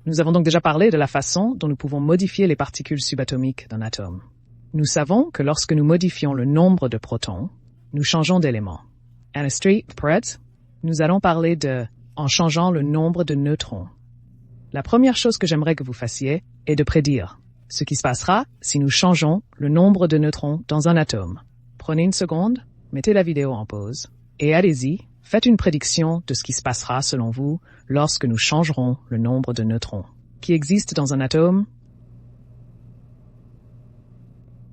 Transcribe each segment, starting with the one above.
Nous avons donc déjà parlé de la façon dont nous pouvons modifier les particules subatomiques d'un atome. Nous savons que lorsque nous modifions le nombre de protons, nous changeons d'élément. Anastri, prêt? Nous allons parler en changeant le nombre de neutrons. La première chose que j'aimerais que vous fassiez est de prédire ce qui se passera si nous changeons le nombre de neutrons dans un atome. Prenez une seconde, mettez la vidéo en pause, et allez-y, faites une prédiction de ce qui se passera selon vous lorsque nous changerons le nombre de neutrons qui existent dans un atome.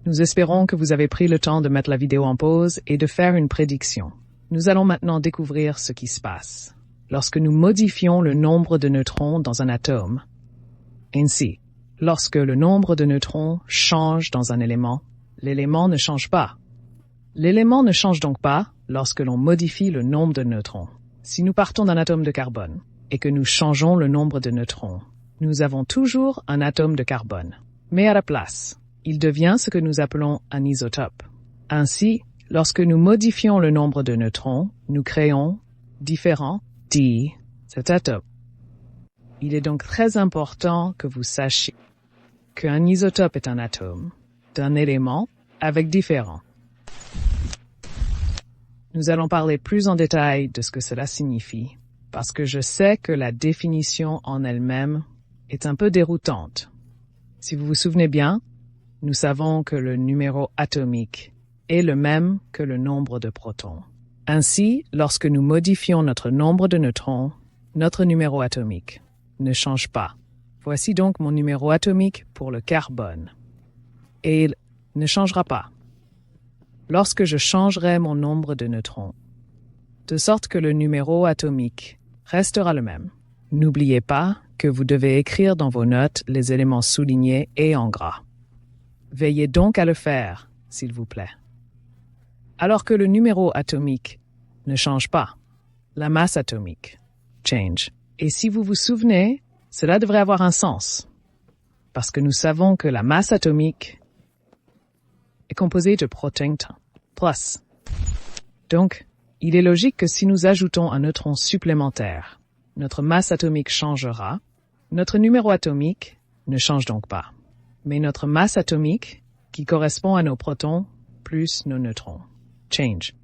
Nous espérons que vous avez pris le temps de mettre la vidéo en pause et de faire une prédiction. Nous allons maintenant découvrir ce qui se passe lorsque nous modifions le nombre de neutrons dans un atome. Ainsi, lorsque le nombre de neutrons change dans un élément, l'élément ne change pas. L'élément ne change donc pas lorsque l'on modifie le nombre de neutrons. Si nous partons d'un atome de carbone et que nous changeons le nombre de neutrons, nous avons toujours un atome de carbone. Mais à la place, il devient ce que nous appelons un isotope. Ainsi, lorsque nous modifions le nombre de neutrons, nous créons cet atome. Il est donc très important que vous sachiez qu'un isotope est un atome d'un élément avec différents. Nous allons parler plus en détail de ce que cela signifie, parce que je sais que la définition en elle-même est un peu déroutante. Si vous vous souvenez bien, nous savons que le numéro atomique est le même que le nombre de protons. Ainsi, lorsque nous modifions notre nombre de neutrons, notre numéro atomique ne change pas. Voici donc mon numéro atomique pour le carbone. Et il ne changera pas lorsque je changerai mon nombre de neutrons, de sorte que le numéro atomique restera le même. N'oubliez pas que vous devez écrire dans vos notes les éléments soulignés et en gras. Veillez donc à le faire, s'il vous plaît. Alors que le numéro atomique ne change pas, la masse atomique change. Et si vous vous souvenez, cela devrait avoir un sens, parce que nous savons que la masse atomique est composée de protons plus. Donc, il est logique que si nous ajoutons un neutron supplémentaire, notre masse atomique changera. Notre numéro atomique ne change donc pas, mais notre masse atomique, qui correspond à nos protons plus nos neutrons, change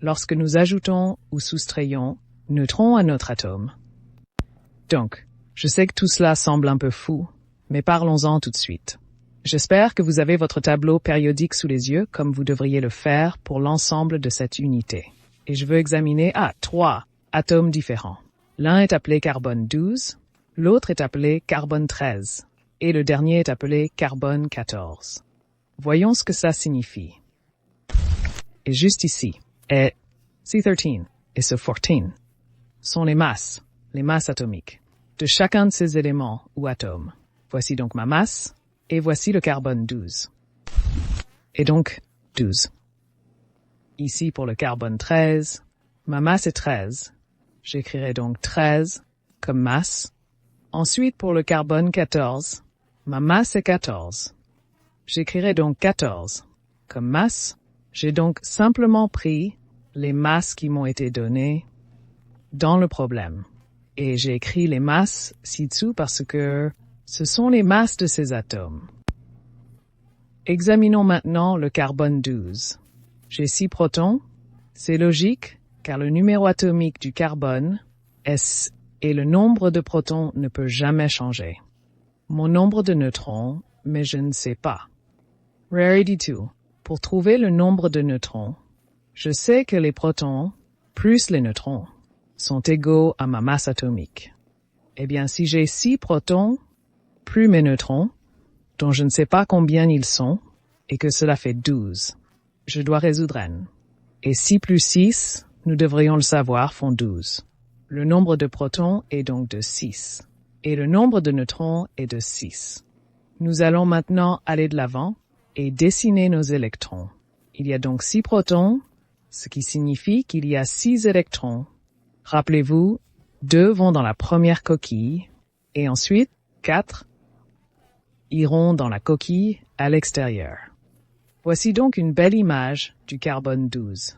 lorsque nous ajoutons ou soustrayons neutrons à notre atome. Donc, je sais que tout cela semble un peu fou, mais parlons-en tout de suite. J'espère que vous avez votre tableau périodique sous les yeux comme vous devriez le faire pour l'ensemble de cette unité. Et je veux examiner 3 atomes différents. L'un est appelé carbone 12, l'autre est appelé carbone 13, et le dernier est appelé carbone 14. Voyons ce que ça signifie. Et juste ici, est C13 et C14 sont les masses atomiques de chacun de ces éléments ou atomes. Voici donc ma masse, et voici le carbone 12. Et donc, 12. Ici pour le carbone 13, ma masse est 13. J'écrirai donc 13 comme masse. Ensuite pour le carbone 14, ma masse est 14. J'écrirai donc 14 comme masse. J'ai donc simplement pris les masses qui m'ont été données dans le problème. Et j'ai écrit les masses ci-dessous parce que ce sont les masses de ces atomes. Examinons maintenant le carbone 12. J'ai 6 protons. C'est logique, car le numéro atomique du carbone est et le nombre de protons ne peut jamais changer. Mon nombre de neutrons, mais je ne sais pas. Rarity 2. Pour trouver le nombre de neutrons, je sais que les protons plus les neutrons sont égaux à ma masse atomique. Eh bien, si j'ai 6 protons plus mes neutrons, dont je ne sais pas combien ils sont, et que cela fait 12, je dois résoudre n. Et 6 plus 6, nous devrions le savoir, font 12. Le nombre de protons est donc de 6, et le nombre de neutrons est de 6. Nous allons maintenant aller de l'avant et dessiner nos électrons. Il y a donc 6 protons, ce qui signifie qu'il y a 6 électrons. Rappelez-vous, 2 vont dans la première coquille, et ensuite 4 iront dans la coquille à l'extérieur. Voici donc une belle image du carbone 12.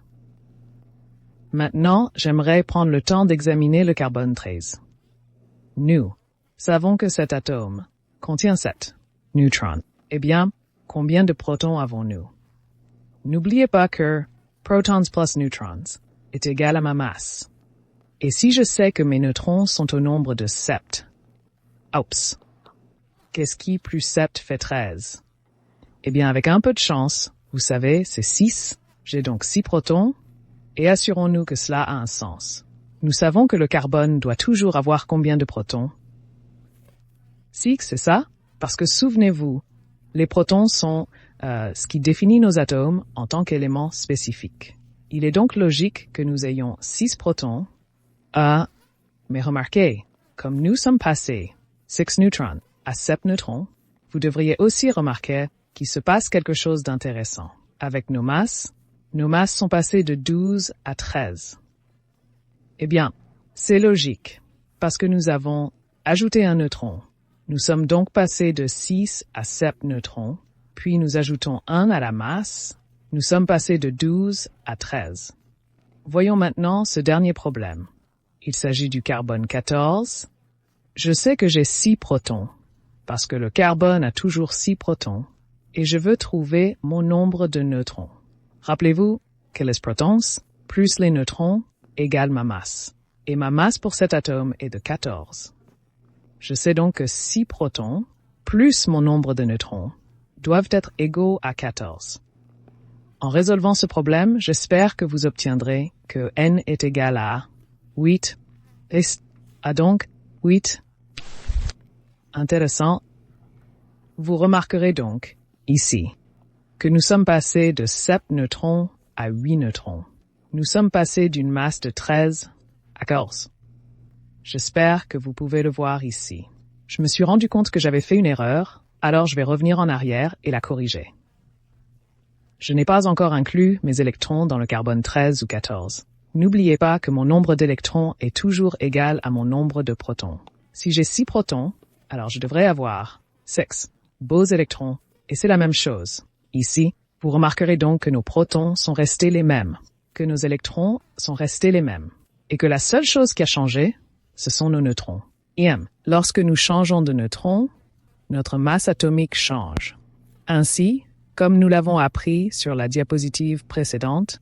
Maintenant, j'aimerais prendre le temps d'examiner le carbone 13. Nous Savons que cet atome contient 7 neutrons. Eh bien, combien de protons avons-nous? N'oubliez pas que protons plus neutrons est égal à ma masse. Et si je sais que mes neutrons sont au nombre de 7, oups, qu'est-ce qui plus 7 fait 13? Eh bien, avec un peu de chance, vous savez, c'est 6. J'ai donc 6 protons, et assurons-nous que cela a un sens. Nous savons que le carbone doit toujours avoir combien de protons? 6, c'est ça? Parce que souvenez-vous, les protons sont ce qui définit nos atomes en tant qu'éléments spécifiques. Il est donc logique que nous ayons 6 protons, mais remarquez, comme nous sommes passés 6 neutrons à 7 neutrons, vous devriez aussi remarquer qu'il se passe quelque chose d'intéressant. Avec nos masses sont passées de 12 à 13. Eh bien, c'est logique, parce que nous avons ajouté un neutron. Nous sommes donc passés de 6 à 7 neutrons, puis nous ajoutons 1 à la masse. Nous sommes passés de 12 à 13. Voyons maintenant ce dernier problème. Il s'agit du carbone 14. Je sais que j'ai 6 protons, parce que le carbone a toujours 6 protons, et je veux trouver mon nombre de neutrons. Rappelez-vous que les protons plus les neutrons égale ma masse. Et ma masse pour cet atome est de 14. Je sais donc que 6 protons plus mon nombre de neutrons doivent être égaux à 14. En résolvant ce problème, j'espère que vous obtiendrez que n est égal à 8. Et à donc 8. Intéressant. Vous remarquerez donc, ici, que nous sommes passés de 7 neutrons à 8 neutrons. Nous sommes passés d'une masse de 13 à 14. J'espère que vous pouvez le voir ici. Je me suis rendu compte que j'avais fait une erreur, alors je vais revenir en arrière et la corriger. Je n'ai pas encore inclus mes électrons dans le carbone 13 ou 14. N'oubliez pas que mon nombre d'électrons est toujours égal à mon nombre de protons. Si j'ai 6 protons, alors je devrais avoir 6 beaux électrons, et c'est la même chose. Ici, vous remarquerez donc que nos protons sont restés les mêmes, que nos électrons sont restés les mêmes, et que la seule chose qui a changé, ce sont nos neutrons. Lorsque nous changeons de neutrons, notre masse atomique change. Ainsi, comme nous l'avons appris sur la diapositive précédente,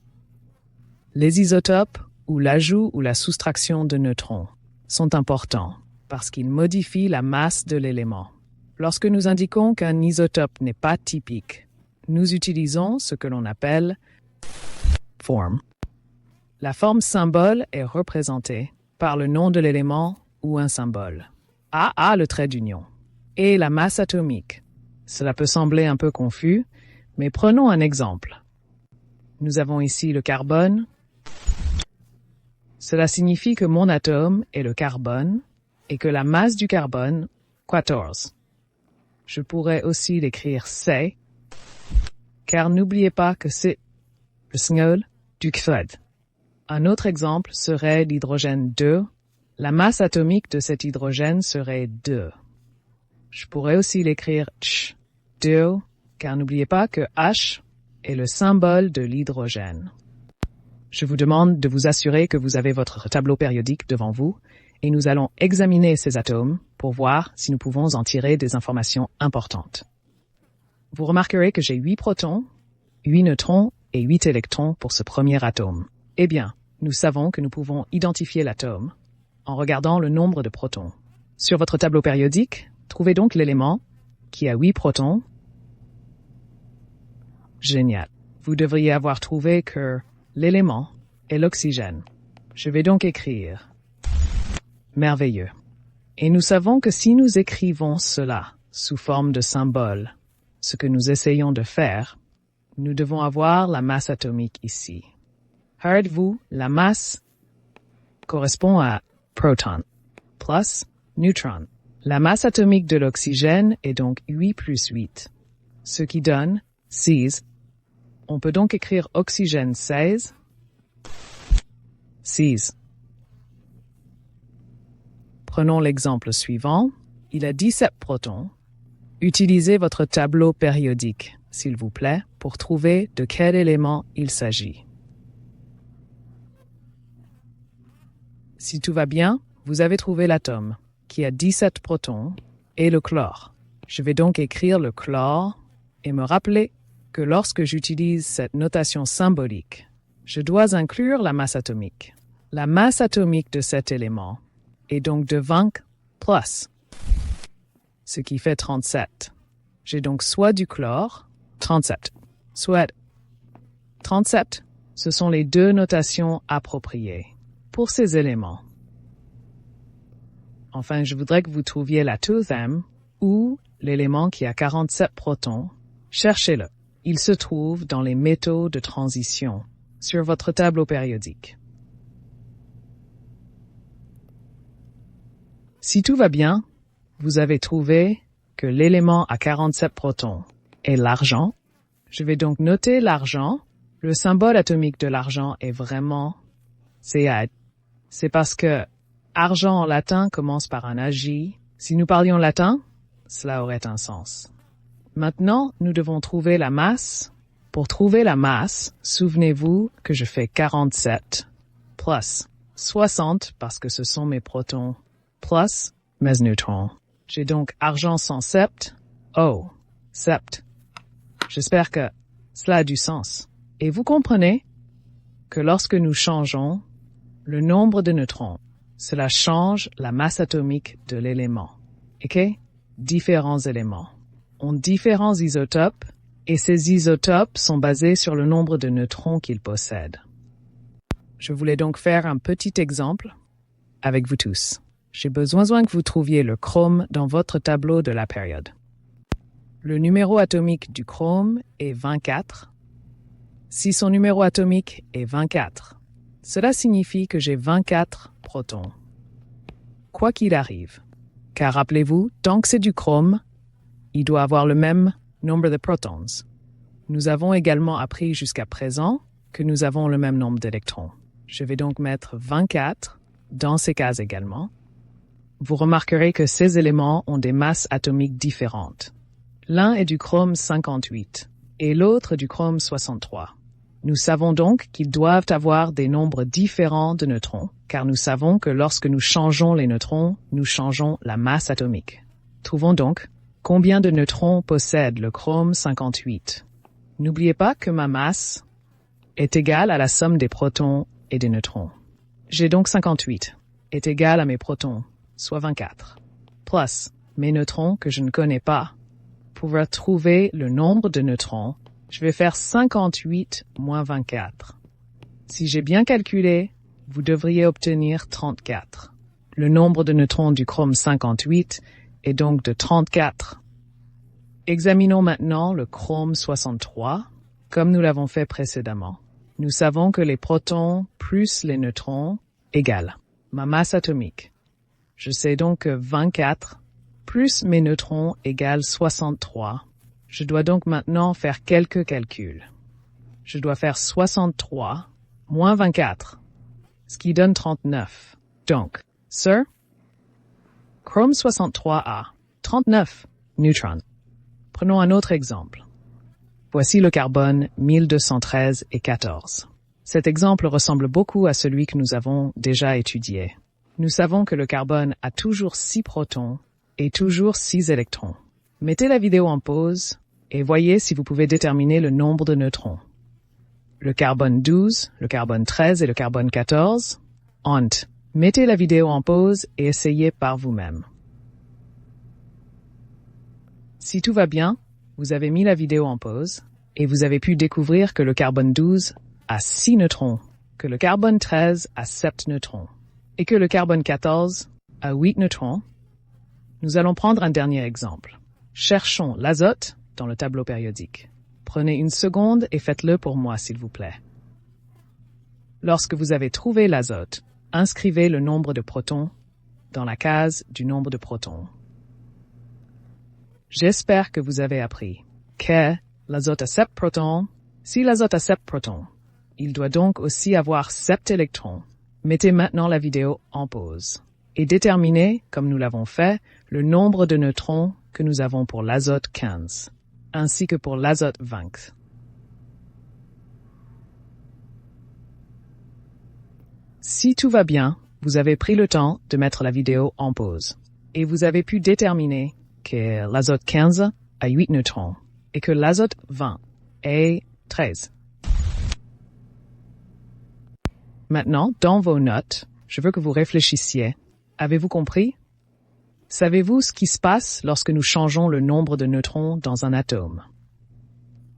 les isotopes ou l'ajout ou la soustraction de neutrons sont importants parce qu'ils modifient la masse de l'élément. Lorsque nous indiquons qu'un isotope n'est pas typique, nous utilisons ce que l'on appelle forme. La forme symbole est représentée par le nom de l'élément ou un symbole. A a le trait d'union. Et la masse atomique. Cela peut sembler un peu confus, mais prenons un exemple. Nous avons ici le carbone. Cela signifie que mon atome est le carbone et que la masse du carbone, 14. Je pourrais aussi l'écrire C, car n'oubliez pas que c'est le signal du thread. Un autre exemple serait l'hydrogène 2. La masse atomique de cet hydrogène serait 2. Je pourrais aussi l'écrire Ch, 2, car n'oubliez pas que H est le symbole de l'hydrogène. Je vous demande de vous assurer que vous avez votre tableau périodique devant vous et nous allons examiner ces atomes pour voir si nous pouvons en tirer des informations importantes. Vous remarquerez que j'ai 8 protons, 8 neutrons et 8 électrons pour ce premier atome. Eh bien, nous savons que nous pouvons identifier l'atome en regardant le nombre de protons. Sur votre tableau périodique, trouvez donc l'élément qui a 8 protons. Génial. Vous devriez avoir trouvé que l'élément est l'oxygène. Je vais donc écrire merveilleux. Et nous savons que si nous écrivons cela sous forme de symbole, ce que nous essayons de faire, nous devons avoir la masse atomique ici. Regardez-vous, la masse correspond à proton plus neutron. La masse atomique de l'oxygène est donc 8 plus 8, ce qui donne 6. On peut donc écrire oxygène 16, 6. Prenons l'exemple suivant. Il a 17 protons. Utilisez votre tableau périodique, s'il vous plaît, pour trouver de quel élément il s'agit. Si tout va bien, vous avez trouvé l'atome. qui a 17 protons, est le chlore. Je vais donc écrire le chlore et me rappeler que lorsque j'utilise cette notation symbolique, je dois inclure la masse atomique. La masse atomique de cet élément est donc de 20 plus, ce qui fait 37. J'ai donc soit du chlore, 37, soit 37. Ce sont les deux notations appropriées pour ces éléments. Enfin, je voudrais que vous trouviez la 2m, ou l'élément qui a 47 protons. Cherchez-le. Il se trouve dans les métaux de transition, sur votre tableau périodique. Si tout va bien, vous avez trouvé que l'élément à 47 protons est l'argent. Je vais donc noter l'argent. Le symbole atomique de l'argent est vraiment Ca. C'est parce que argent en latin commence par un agi. Si nous parlions latin, cela aurait un sens. Maintenant, nous devons trouver la masse. Pour trouver la masse, souvenez-vous que je fais 47 plus 60 parce que ce sont mes protons plus mes neutrons. J'ai donc argent 107, O, sept. J'espère que cela a du sens. Et vous comprenez que lorsque nous changeons le nombre de neutrons, cela change la masse atomique de l'élément. OK? Différents éléments ont différents isotopes et ces isotopes sont basés sur le nombre de neutrons qu'ils possèdent. Je voulais donc faire un petit exemple avec vous tous. J'ai besoin que vous trouviez le chrome dans votre tableau de la période. Le numéro atomique du chrome est 24. Si son numéro atomique est 24, cela signifie que j'ai 24 protons. Quoi qu'il arrive, car rappelez-vous, tant que c'est du chrome, il doit avoir le même nombre de protons. Nous avons également appris jusqu'à présent que nous avons le même nombre d'électrons. Je vais donc mettre 24 dans ces cases également. Vous remarquerez que ces éléments ont des masses atomiques différentes. L'un est du chrome 58 et l'autre du chrome 63. Nous savons donc qu'ils doivent avoir des nombres différents de neutrons, car nous savons que lorsque nous changeons les neutrons, nous changeons la masse atomique. Trouvons donc combien de neutrons possède le chrome 58. N'oubliez pas que ma masse est égale à la somme des protons et des neutrons. J'ai donc 58 est égal à mes protons, soit 24, plus mes neutrons que je ne connais pas. Pour trouver le nombre de neutrons, je vais faire 58 moins 24. Si j'ai bien calculé, vous devriez obtenir 34. Le nombre de neutrons du chrome 58 est donc de 34. Examinons maintenant le chrome 63, comme nous l'avons fait précédemment. Nous savons que les protons plus les neutrons égale ma masse atomique. Je sais donc que 24 plus mes neutrons égale 63. Je dois donc maintenant faire quelques calculs. Je dois faire 63 moins 24, ce qui donne 39. Donc, chrome 63 a 39 neutrons. Prenons un autre exemple. Voici le carbone 1213 et 14. Cet exemple ressemble beaucoup à celui que nous avons déjà étudié. Nous savons que le carbone a toujours 6 protons et toujours 6 électrons. Mettez la vidéo en pause et voyez si vous pouvez déterminer le nombre de neutrons. Le carbone 12, le carbone 13 et le carbone 14 ont. Mettez la vidéo en pause et essayez par vous-même. Si tout va bien, vous avez mis la vidéo en pause et vous avez pu découvrir que le carbone 12 a 6 neutrons, que le carbone 13 a 7 neutrons et que le carbone 14 a 8 neutrons. Nous allons prendre un dernier exemple. Cherchons l'azote dans le tableau périodique. Prenez une seconde et faites-le pour moi, s'il vous plaît. Lorsque vous avez trouvé l'azote, inscrivez le nombre de protons dans la case du nombre de protons. J'espère que vous avez appris que l'azote a 7 protons. Si l'azote a 7 protons, il doit donc aussi avoir 7 électrons. Mettez maintenant la vidéo en pause et déterminez, comme nous l'avons fait, le nombre de neutrons que nous avons pour l'azote 15, ainsi que pour l'azote 20. Si tout va bien, vous avez pris le temps de mettre la vidéo en pause. Et vous avez pu déterminer que l'azote 15 a 8 neutrons et que l'azote 20 a 13. Maintenant, dans vos notes, je veux que vous réfléchissiez. Avez-vous compris? Savez-vous ce qui se passe lorsque nous changeons le nombre de neutrons dans un atome?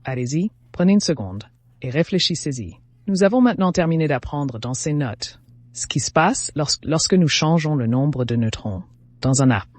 Allez-y, prenez une seconde et réfléchissez-y. Nous avons maintenant terminé d'apprendre dans ces notes ce qui se passe lorsque nous changeons le nombre de neutrons dans un atome.